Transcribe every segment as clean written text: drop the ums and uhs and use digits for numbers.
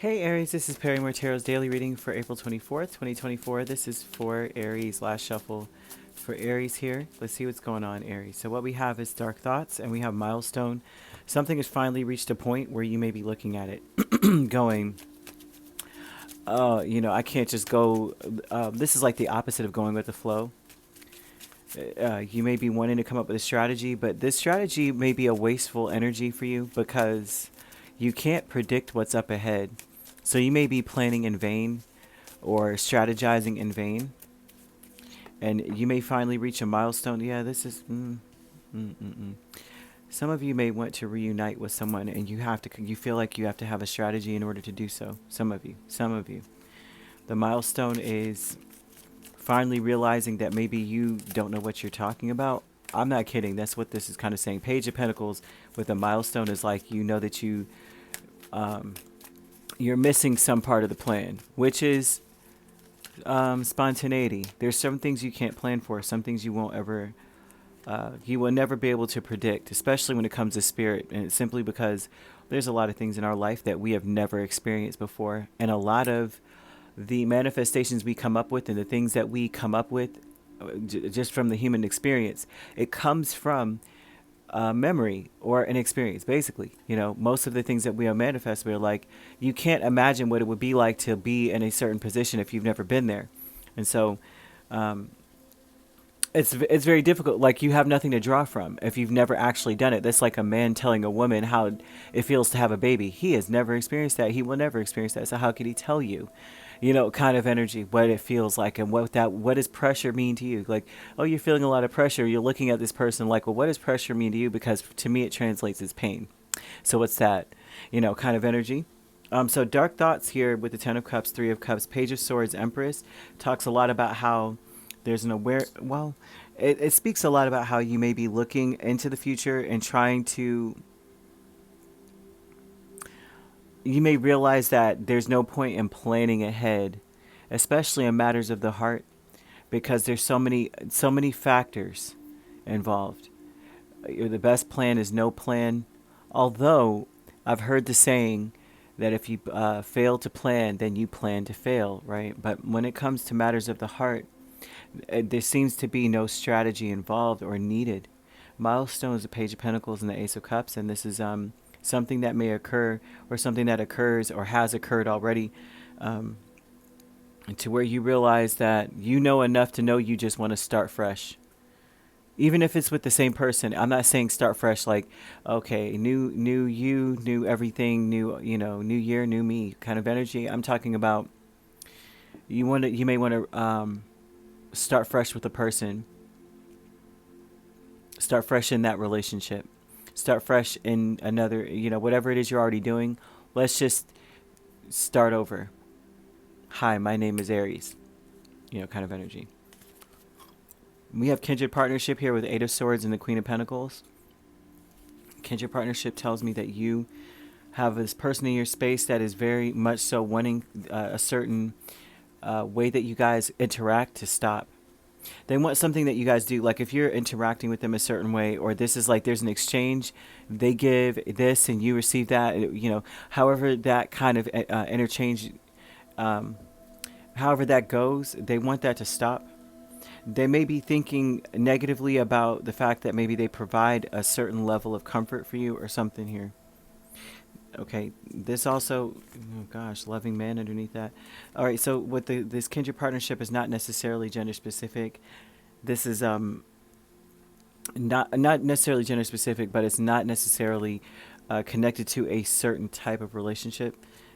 Hey Aries, this is Perrymore Tarot's daily reading for April 24th, 2024. This is for Aries, last shuffle for Aries here. Let's see what's going on, Aries. So what we have is dark thoughts and we have milestone. Something has finally reached a point where you may be looking at it going, I can't just go. This is like the opposite of going with the flow. You may be wanting to come up with a strategy, but this strategy may be a wasteful energy for you because you can't predict what's up ahead. So you may be planning in vain or strategizing in vain, and you may finally reach a milestone. Yeah, this is. Some of you may want to reunite with someone, and you feel like you have to have a strategy in order to do so. Some of you. The milestone is finally realizing that maybe you don't know what you're talking about. I'm not kidding. That's what this is kind of saying. Page of Pentacles with a milestone is like you know that you're missing some part of the plan, which is spontaneity. There's some things you can't plan for, some things you will never be able to predict, especially when it comes to spirit. And it's simply because there's a lot of things in our life that we have never experienced before. And a lot of the manifestations we come up with and the things that we come up with just from the human experience, it comes from memory or an experience, basically. Most of the things that we manifest, we're like, you can't imagine what it would be like to be in a certain position if you've never been there. And so it's very difficult. Like, you have nothing to draw from if you've never actually done it. That's like a man telling a woman how it feels to have a baby. He has never experienced that. He will never experience that. So how could he tell you? Kind of energy, what it feels like, and what does pressure mean to you? Like, oh, you're feeling a lot of pressure. You're looking at this person like, well, what does pressure mean to you? Because to me, it translates as pain. So what's that? Kind of energy. So dark thoughts here with the Ten of Cups, Three of Cups, Page of Swords, Empress talks a lot about how there's an it speaks a lot about how you may be looking into the future and trying to. You may realize that there's no point in planning ahead, especially in matters of the heart, because there's so many factors involved. The best plan is no plan. Although I've heard the saying that if you fail to plan, then you plan to fail, right? But when it comes to matters of the heart, there seems to be no strategy involved or needed. Milestones, the Page of Pentacles and the Ace of Cups, and this is something that may occur or something that occurs or has occurred already, to where you realize that you know enough to know you just want to start fresh. Even if it's with the same person. I'm not saying start fresh like, okay, new you, new everything, new year, new me kind of energy. I'm talking about you may want to start fresh with a person. Start fresh in that relationship. Start fresh in another, whatever it is you're already doing. Let's just start over. Hi, my name is Aries. Kind of energy. We have kindred partnership here with Eight of Swords and the Queen of Pentacles. Kindred partnership tells me that you have this person in your space that is very much so wanting a certain way that you guys interact to stop. They want something that you guys do, like if you're interacting with them a certain way, or this is like there's an exchange, they give this and you receive that, however that kind of interchange, however that goes, they want that to stop. They may be thinking negatively about the fact that maybe they provide a certain level of comfort for you or something here. Okay, this also, oh gosh, loving man underneath that. All right, so what this kindred partnership is not necessarily gender specific. This is not necessarily gender specific, but it's not necessarily connected to a certain type of relationship.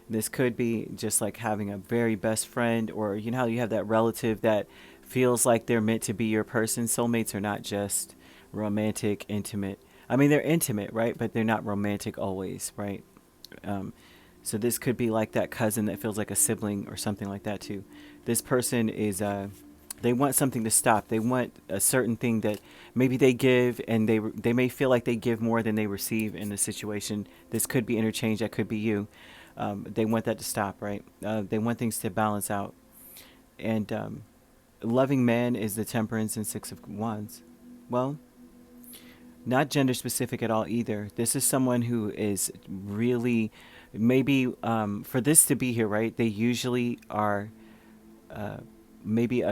This could be just like having a very best friend, or how you have that relative that feels like they're meant to be your person. Soulmates are not just romantic, intimate. I mean, they're intimate, right? But they're not romantic always, right? So this could be like that cousin that feels like a sibling or something like that too. This person is, they want something to stop. They want a certain thing that maybe they give, and they may feel like they give more than they receive in the situation. This could be interchange. That could be you. They want that to stop, right? They want things to balance out. And loving man is the Temperance and Six of Wands. Well, not gender specific at all either. This is someone who is really maybe for this to be here, right? They usually are uh, maybe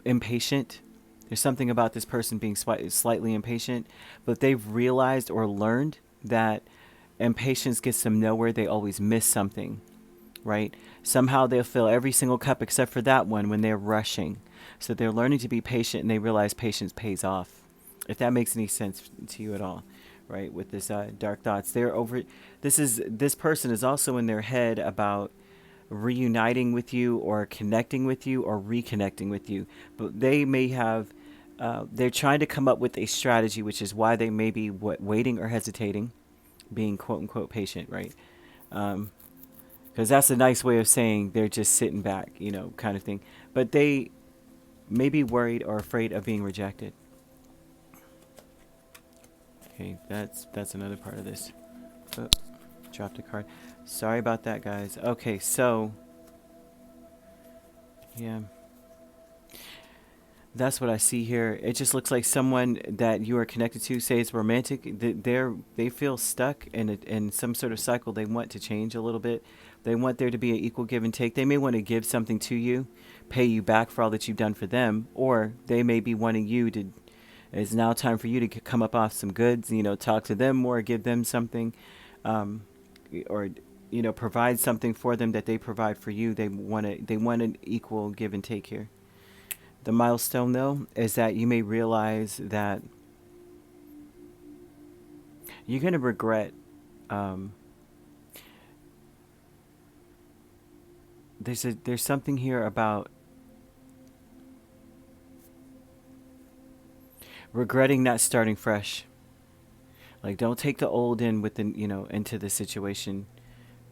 impatient. There's something about this person being slightly impatient, but they've realized or learned that impatience gets them nowhere. They always miss something, right? Somehow they'll fill every single cup except for that one when they're rushing. So they're learning to be patient, and they realize patience pays off. If that makes any sense to you at all, right? With this dark thoughts, they're over. This person is also in their head about reuniting with you or connecting with you or reconnecting with you, but they may have. They're trying to come up with a strategy, which is why they may be waiting or hesitating, being quote unquote patient, right? Because that's a nice way of saying they're just sitting back, kind of thing. But they may be worried or afraid of being rejected. Okay, that's another part of this. Oh, dropped a card. Sorry about that, guys. Okay, so yeah, that's what I see here. It just looks like someone that you are connected to, say it's romantic. They feel stuck in some sort of cycle. They want to change a little bit. They want there to be an equal give and take. They may want to give something to you, pay you back for all that you've done for them, or they may be wanting you to. It's now time for you to come up off some goods. Talk to them more, give them something, or provide something for them that they provide for you. They want an equal give and take here. The milestone, though, is that you may realize that you're going to regret. There's something here about regretting not starting fresh. Like, don't take the old in into the situation.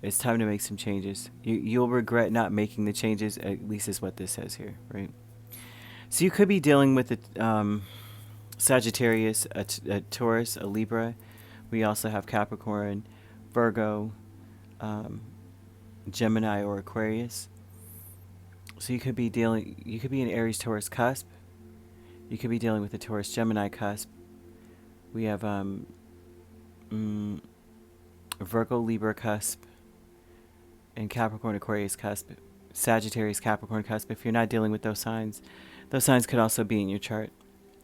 It's time to make some changes. You'll regret not making the changes. At least is what this says here, right? So you could be dealing with a Sagittarius, a Taurus, a Libra. We also have Capricorn, Virgo, Gemini, or Aquarius. So you could be an Aries Taurus cusp. You could be dealing with a Taurus Gemini cusp. We have Virgo Libra cusp and Capricorn Aquarius cusp. Sagittarius Capricorn cusp. If you're not dealing with those signs could also be in your chart.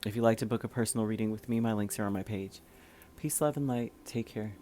If you'd like to book a personal reading with me, my links are on my page. Peace, love, and light. Take care.